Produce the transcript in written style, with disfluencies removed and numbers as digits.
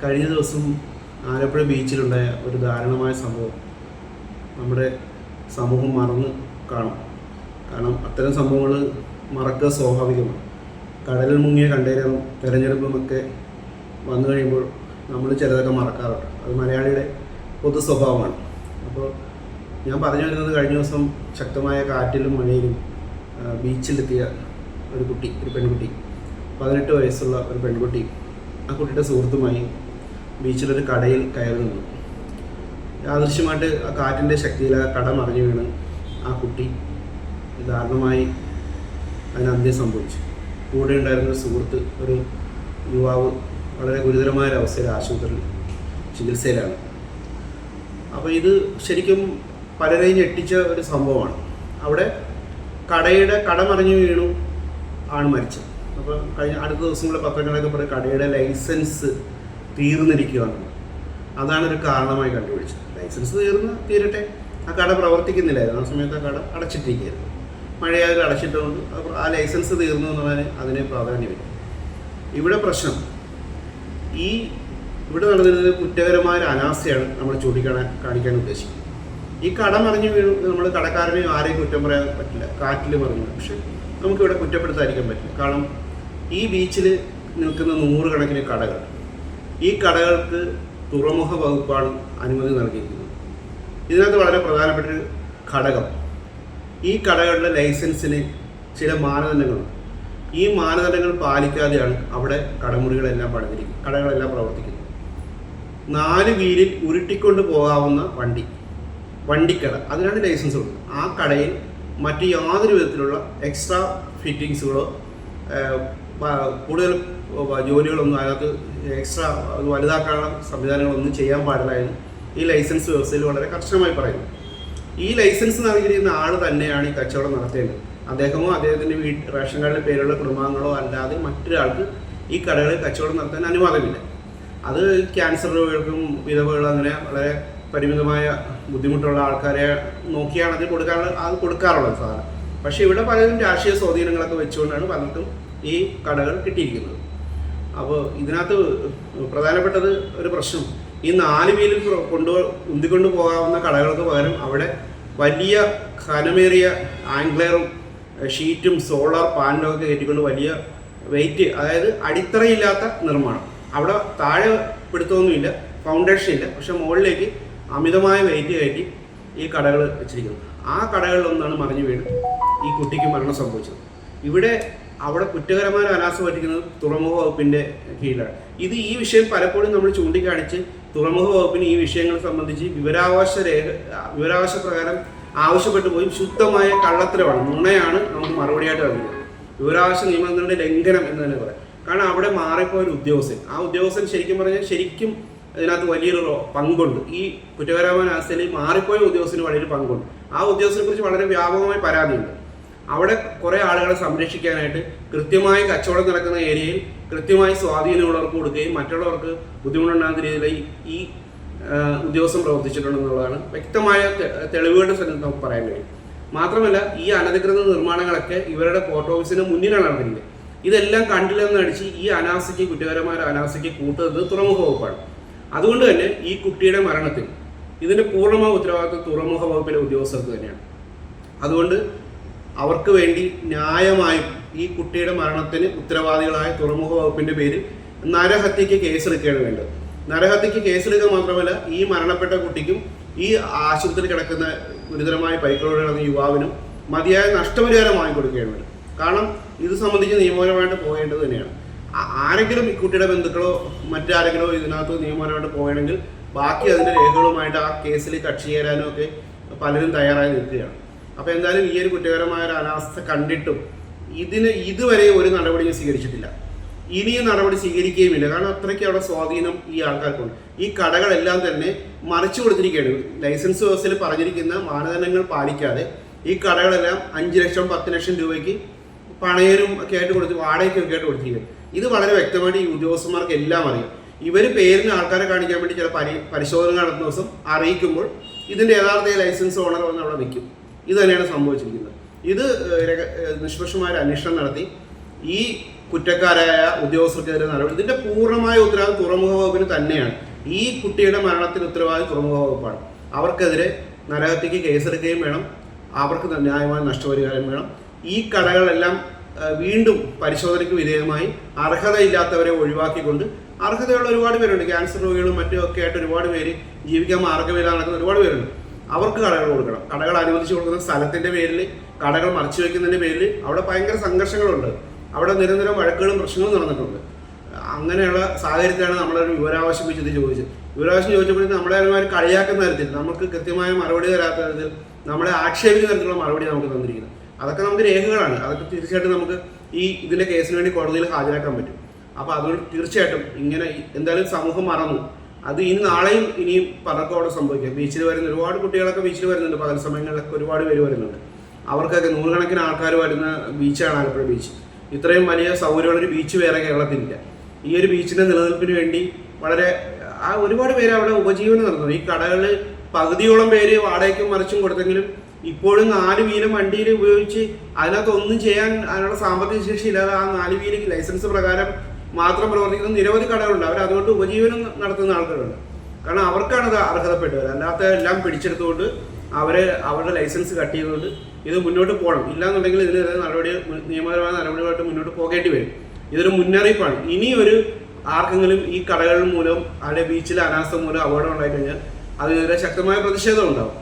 കഴിഞ്ഞ ദിവസം ആലപ്പുഴ ബീച്ചിലുണ്ടായ ഒരു ദാരുണമായ സംഭവം നമ്മുടെ സമൂഹം മറന്ന് കാണും. കാരണം അത്തരം സംഭവങ്ങൾ മറക്കുക സ്വാഭാവികമാണ്. കടലിൽ മുങ്ങിയ കണ്ടെയ്നറും തെരഞ്ഞെടുപ്പുമൊക്കെ വന്നു കഴിയുമ്പോൾ നമ്മൾ ചിലതൊക്കെ മറക്കാറുണ്ട്. അത് മലയാളിയുടെ പൊതു സ്വഭാവമാണ്. അപ്പോൾ ഞാൻ പറഞ്ഞു വരുന്നത്, കഴിഞ്ഞ ദിവസം ശക്തമായ കാറ്റിലും മഴയിലും ബീച്ചിലെത്തിയ ഒരു പെൺകുട്ടി, 18 വയസ്സുള്ള ഒരു പെൺകുട്ടി ആ കുട്ടിയുടെ സുഹൃത്തുമായി ബീച്ചിലൊരു കടയിൽ കയറി നിന്നു. യാദൃശ്യമായിട്ട് ആ കാറ്റിൻ്റെ ശക്തിയിൽ ആ കട മറിഞ്ഞു വീണ് ആ കുട്ടി ദാരുണമായി അതിന് അന്ത്യം സംഭവിച്ചു. കൂടെ ഉണ്ടായിരുന്ന സുഹൃത്ത്, ഒരു യുവാവ്, വളരെ ഗുരുതരമായ അവസ്ഥയിൽ ആശുപത്രിയിൽ ചികിത്സയിലാണ്. അപ്പോൾ ഇത് ശരിക്കും പലരെയും ഞെട്ടിച്ച ഒരു സംഭവമാണ്. അവിടെ കട മറിഞ്ഞു വീണു ആണ് മരിച്ചത്. അപ്പോൾ അടുത്ത ദിവസങ്ങളിലെ പത്രങ്ങളൊക്കെ പറയും കടയുടെ ലൈസൻസ് തീർന്നിരിക്കുകയാണ്. അതാണ് ഒരു കാരണമായി കണ്ടുപിടിച്ചത്. ലൈസൻസ് തീരട്ടെ, ആ കട പ്രവർത്തിക്കുന്നില്ലായിരുന്നു. ആ സമയത്ത് ആ കട അടച്ചിട്ടിരിക്കുകയായിരുന്നു. മഴയായാലും അടച്ചിട്ടുകൊണ്ട് ആ ലൈസൻസ് തീർന്നു എന്ന് പറഞ്ഞാൽ അതിന് പ്രാധാന്യമില്ല. ഇവിടെ പ്രശ്നം, ഇവിടെ നടന്നിരുന്നത് കുറ്റകരമായ ഒരു അനാസ്ഥയാണ് നമ്മൾ കാണിക്കാൻ ഉദ്ദേശിക്കുന്നത്. ഈ കട മറിഞ്ഞു വീണു, നമ്മൾ കടക്കാരനെയും ആരെയും കുറ്റം പറയാൻ പറ്റില്ല. കാറ്റിൽ മറിഞ്ഞു, പക്ഷെ നമുക്കിവിടെ കുറ്റപ്പെടുത്താതിരിക്കാൻ പറ്റില്ല. കാരണം ഈ ബീച്ചിൽ നിൽക്കുന്ന 100 കണക്കിന് കടകൾ, ഈ കടകൾക്ക് തുറമുഖ വകുപ്പാണ് അനുമതി നൽകിയിരിക്കുന്നത്. ഇതിനകത്ത് വളരെ പ്രധാനപ്പെട്ടൊരു ഘടകം, ഈ കടകളുടെ ലൈസൻസിന് ചില മാനദണ്ഡങ്ങളുണ്ട്. ഈ മാനദണ്ഡങ്ങൾ പാലിക്കാതെയാണ് അവിടെ കടകളെല്ലാം പ്രവർത്തിക്കുന്നത്. 4 വീലിൽ ഉരുട്ടിക്കൊണ്ട് പോകാവുന്ന വണ്ടിക്കട, അതിനാണ് ലൈസൻസ് കൊടുക്കുന്നത്. ആ കടയിൽ മറ്റ് യാതൊരു വിധത്തിലുള്ള എക്സ്ട്രാ ഫിറ്റിങ്സുകളോ കൂടുതൽ ജോലികളൊന്നും അതിനകത്ത് എക്സ്ട്രാ വലുതാക്കാനുള്ള സംവിധാനങ്ങളൊന്നും ചെയ്യാൻ പാടില്ല എന്ന് ഈ ലൈസൻസ് വ്യവസ്ഥയിൽ വളരെ കർശനമായി പറയുന്നു. ഈ ലൈസൻസ് നൽകിയിരിക്കുന്ന ആൾ തന്നെയാണ് ഈ കച്ചവടം നടത്തേണ്ടത്. അദ്ദേഹമോ അദ്ദേഹത്തിൻ്റെ റേഷൻ കാർഡിലെ പേരുള്ള കുടുംബാംഗങ്ങളോ അല്ലാതെ മറ്റൊരാൾക്ക് ഈ കടകളിൽ കച്ചവടം നടത്താൻ അനുവാദമില്ല. അത് ക്യാൻസർ രോഗികൾക്കും വിധവകളും അങ്ങനെ വളരെ പരിമിതമായ ബുദ്ധിമുട്ടുള്ള ആൾക്കാരെ നോക്കിയാണ് അത് കൊടുക്കാറുള്ളത് സാധാരണ. പക്ഷേ ഇവിടെ പലരും രാഷ്ട്രീയ സ്വാധീനങ്ങളൊക്കെ വെച്ചുകൊണ്ടാണ് പലർക്കും ഈ കടകൾ കിട്ടിയിരിക്കുന്നത്. അപ്പോൾ ഇതിനകത്ത് പ്രധാനപ്പെട്ടത് ഒരു പ്രശ്നം, ഈ 4 വീലിൽ ഉന്തിക്കൊണ്ട് പോകാവുന്ന കടകൾക്ക് പകരം അവിടെ വലിയ ഘനമേറിയ ആംഗ്ലറും ഷീറ്റും സോളാർ പാനലും ഒക്കെ കയറ്റിക്കൊണ്ട് വലിയ വെയിറ്റ്, അതായത് അടിത്തറയില്ലാത്ത നിർമ്മാണം. അവിടെ താഴെ പിടുത്തമൊന്നുമില്ല, ഫൗണ്ടേഷൻ ഇല്ല, പക്ഷെ മുകളിലേക്ക് അമിതമായ വെയിറ്റ് കയറ്റി ഈ കടകൾ വെച്ചിരിക്കുന്നു. ആ കടകളിലൊന്നാണ് മറിഞ്ഞു വീണ് ഈ കുട്ടിക്ക് മരണം സംഭവിച്ചത്. അവിടെ കുറ്റകരമായ അനാസ്ഥ പറ്റിക്കുന്നത് തുറമുഖ വകുപ്പിൻ്റെ കീഴിലാണ്. ഈ വിഷയം പലപ്പോഴും നമ്മൾ ചൂണ്ടിക്കാണിച്ച് തുറമുഖ വകുപ്പിന് ഈ വിഷയങ്ങളെ സംബന്ധിച്ച് വിവരാവകാശ പ്രകാരം ആവശ്യപ്പെട്ടു പോയി ശുദ്ധമായ കള്ളത്തരമാണ്, നുണയാണ് നമുക്ക് മറുപടിയായിട്ട് നൽകുന്നത്. വിവരാവകാശ നിയമങ്ങളുടെ ലംഘനം എന്ന് തന്നെ പറയാം. കാരണം അവിടെ മാറിപ്പോയ ഒരു ഉദ്യോഗസ്ഥൻ, ആ ഉദ്യോഗസ്ഥൻ ശരിക്കും ഇതിനകത്ത് വലിയൊരു പങ്കുണ്ട്. ഈ കുറ്റകരമായ അവസ്ഥയിൽ മാറിപ്പോയ ഉദ്യോഗസ്ഥന് വലിയൊരു പങ്കുണ്ട്. ആ ഉദ്യോഗസ്ഥനെ കുറിച്ച് വളരെ വ്യാപകമായ പരാതിയുണ്ട്. അവിടെ കുറേ ആളുകളെ സംരക്ഷിക്കാനായിട്ട് കൃത്യമായി കച്ചവടം നടക്കുന്ന ഏരിയയിൽ കൃത്യമായി സ്വാധീനമുള്ളവർക്ക് കൊടുക്കുകയും മറ്റുള്ളവർക്ക് ബുദ്ധിമുട്ടുണ്ടാകുന്ന രീതിയിൽ ഈ ഉദ്യോഗസ്ഥൻ പ്രവർത്തിച്ചിട്ടുണ്ടെന്നുള്ളതാണ് വ്യക്തമായ തെളിവുകളുടെ സ്ഥലത്ത് നമുക്ക് പറയാൻ കഴിയും. മാത്രമല്ല, ഈ അനധികൃത നിർമ്മാണങ്ങളൊക്കെ ഇവരുടെ പോർട്ട് ഓഫീസിന് മുന്നിലാണ് നടന്നിരിക്കുന്നത്. ഇതെല്ലാം കണ്ടില്ലെന്ന് അടിച്ച് ഈ കുറ്റകരമായ അനാസ്ഥയ്ക്ക് കൂട്ടുന്നത് തുറമുഖ വകുപ്പാണ്. അതുകൊണ്ട് തന്നെ ഈ കുട്ടിയുടെ മരണത്തിൽ ഇതിൻ്റെ പൂർണ്ണമായ ഉത്തരവാദിത്വം തുറമുഖ വകുപ്പിലെ ഉദ്യോഗസ്ഥർക്ക് തന്നെയാണ്. അതുകൊണ്ട് അവർക്ക് വേണ്ടി ന്യായമായും ഈ കുട്ടിയുടെ മരണത്തിന് ഉത്തരവാദികളായ തുറമുഖ വകുപ്പിൻ്റെ പേരിൽ നരഹത്യക്ക് കേസെടുക്കുകയാണ് വേണ്ടത്. നരഹത്യക്ക് കേസെടുക്കുക മാത്രമല്ല, ഈ മരണപ്പെട്ട കുട്ടിക്കും ഈ ആശുപത്രിയിൽ കിടക്കുന്ന ഗുരുതരമായ പരിക്കുകളോടെ കിടന്ന യുവാവിനും മതിയായ നഷ്ടപരിഹാരം വാങ്ങിക്കൊടുക്കുകയാണ് വേണ്ടത്. കാരണം ഇത് സംബന്ധിച്ച് നിയമപരമായിട്ട് പോകേണ്ടത് തന്നെയാണ്. ആരെങ്കിലും ഈ കുട്ടിയുടെ ബന്ധുക്കളോ മറ്റാരെങ്കിലോ ഇതിനകത്ത് നിയമപരമായിട്ട് പോകണമെങ്കിൽ ബാക്കി അതിൻ്റെ രേഖകളുമായിട്ട് ആ കേസിൽ കക്ഷി ചേരാനും ഒക്കെ പലരും തയ്യാറായി നിൽക്കുകയാണ്. അപ്പോൾ എന്തായാലും ഈ ഒരു കുറ്റകരമായ ഒരു അനാസ്ഥ കണ്ടിട്ടും ഇതുവരെ ഒരു നടപടിയും സ്വീകരിച്ചിട്ടില്ല. ഇനിയും നടപടി സ്വീകരിക്കുകയുമില്ല. കാരണം അത്രയ്ക്ക് അവിടെ സ്വാധീനം ഈ ആൾക്കാർക്കുണ്ട്. ഈ കടകളെല്ലാം തന്നെ മറിച്ചു കൊടുത്തിരിക്കുകയാണ്. ലൈസൻസ് വ്യവസ്ഥയിൽ പറഞ്ഞിരിക്കുന്ന മാനദണ്ഡങ്ങൾ പാലിക്കാതെ ഈ കടകളെല്ലാം 5 ലക്ഷം 10 ലക്ഷം രൂപയ്ക്ക് പണയരും ഒക്കെ ആയിട്ട് വാടകയ്ക്കൊക്കെ ആയിട്ട് കൊടുത്തിരിക്കുകയാണ്. ഇത് വളരെ വ്യക്തമായിട്ട് ഈ ഉദ്യോഗസ്ഥന്മാർക്ക് എല്ലാം അറിയാം. ഇവർ പേരിന് ആൾക്കാരെ കാണിക്കാൻ വേണ്ടി ചില പരിശോധന നടത്തുന്ന ദിവസം അറിയിക്കുമ്പോൾ ഇതിൻ്റെ യഥാർത്ഥ ലൈസൻസ് ഓണർ വന്ന് അവിടെ നിൽക്കും. ഇത് തന്നെയാണ് സംഭവിച്ചിരിക്കുന്നത്. ഇത് നിഷ്പക്ഷമായ അന്വേഷണം നടത്തി ഈ കുറ്റക്കാരായ ഉദ്യോഗസ്ഥർക്കെതിരെ നടപടി. ഇതിന്റെ പൂർണ്ണമായ ഉത്തരവാദിത്വം തുറമുഖ വകുപ്പിന് തന്നെയാണ്. ഈ കുട്ടിയുടെ മരണത്തിന് ഉത്തരവാദിത്വം തുറമുഖ വകുപ്പാണ്. അവർക്കെതിരെ നരഹത്യക്ക് കേസെടുക്കുകയും വേണം, അവർക്ക് ന്യായമായ നഷ്ടപരിഹാരം വേണം. ഈ കടകളെല്ലാം വീണ്ടും പരിശോധനയ്ക്ക് വിധേയമായി അർഹതയില്ലാത്തവരെ ഒഴിവാക്കിക്കൊണ്ട് അർഹതയുള്ള ഒരുപാട് പേരുണ്ട്. ക്യാൻസർ രോഗികളും മറ്റും ഒക്കെ ആയിട്ട് ഒരുപാട് പേര് ജീവിക്കാൻ മാർഗ്ഗമില്ല നടക്കുന്ന ഒരുപാട് പേരുണ്ട്. അവർക്ക് കടകൾ കൊടുക്കണം. കടകൾ അനുവദിച്ചു കൊടുക്കുന്ന സ്ഥലത്തിന്റെ പേരിൽ കടകൾ മറച്ചു വെക്കുന്നതിന്റെ പേരിൽ അവിടെ ഭയങ്കര സംഘർഷങ്ങളുണ്ട്. അവിടെ നിരന്തരം വഴക്കുകളും പ്രശ്നങ്ങളും നടന്നിട്ടുണ്ട്. അങ്ങനെയുള്ള സാഹചര്യത്തിലാണ് നമ്മളൊരു വിവരാവകാശം വെച്ചിട്ട് ചോദിച്ചത്. വിവരാവകാശം ചോദിച്ചപ്പോഴത്തേക്കും നമ്മളെ ഒരുമാതിരി കളിയാക്കുന്ന തരത്തിൽ, നമുക്ക് കൃത്യമായ മറുപടി തരാത്ത തരത്തിൽ, നമ്മളെ ആക്ഷേപിക്കുന്ന തരത്തിലുള്ള മറുപടി നമുക്ക് തന്നിരിക്കുന്നത്. അതൊക്കെ നമുക്ക് രേഖകളാണ്. അതൊക്കെ തീർച്ചയായിട്ടും നമുക്ക് ഇതിന്റെ കേസിന് വേണ്ടി കോടതിയിൽ ഹാജരാക്കാൻ പറ്റും. അപ്പോൾ അതുകൊണ്ട് തീർച്ചയായിട്ടും ഇങ്ങനെ എന്തായാലും സമൂഹം മറന്നു. അത് ഇനി നാളെയും ഇനിയും പലർക്കും അവിടെ സംഭവിക്കാം. ബീച്ചിൽ വരുന്ന ഒരുപാട് കുട്ടികളൊക്കെ ബീച്ചിൽ വരുന്നുണ്ട്. പകൽ സമയങ്ങളിലൊക്കെ ഒരുപാട് പേര് വരുന്നുണ്ട്. അവർക്കൊക്കെ നൂറുകണക്കിന് ആൾക്കാർ വരുന്ന ബീച്ചാണ് ആലപ്പുഴ ബീച്ച്. ഇത്രയും വലിയ സൗകര്യമുള്ളൊരു ബീച്ച് വേറെ കേരളത്തിലില്ല. ഈ ഒരു ബീച്ചിന്റെ നിലനിൽപ്പിന് വേണ്ടി വളരെ ഒരുപാട് പേര് അവിടെ ഉപജീവനം നടന്നു. ഈ കടകളിൽ പകുതിയോളം പേര് വാടകയ്ക്കും മറിച്ചും കൊടുത്തെങ്കിലും ഇപ്പോഴും 4 വീലും വണ്ടിയിൽ ഉപയോഗിച്ച് അതിനകത്ത് ഒന്നും ചെയ്യാൻ അതിനുള്ള സാമ്പത്തിക ശേഷി ഇല്ലാതെ ആ 4 വീല് ലൈസൻസ് പ്രകാരം മാത്രം പ്രവർത്തിക്കുന്ന നിരവധി കടകളുണ്ട്. അവർ അതുകൊണ്ട് ഉപജീവനം നടത്തുന്ന ആൾക്കാരുണ്ട്. കാരണം അവർക്കാണ് അത് അർഹതപ്പെട്ടവർ. അല്ലാത്ത എല്ലാം പിടിച്ചെടുത്തുകൊണ്ട് അവരുടെ ലൈസൻസ് കട്ട് ചെയ്തുകൊണ്ട് ഇത് മുന്നോട്ട് പോകണം. ഇല്ലാന്നുണ്ടെങ്കിൽ ഇതിനെതിരെ നിയമപരമായ നടപടികളായിട്ട് മുന്നോട്ട് പോകേണ്ടി വരും. ഇതൊരു മുന്നറിയിപ്പാണ്. ഇനി ആർക്കെങ്കിലും ഈ കടകൾ മൂലം അല്ലെങ്കിൽ ബീച്ചിലെ അനാസ്ഥ മൂലം അപകടം ഉണ്ടായി കഴിഞ്ഞാൽ അതിനെതിരെ ശക്തമായ പ്രതിഷേധം ഉണ്ടാവും.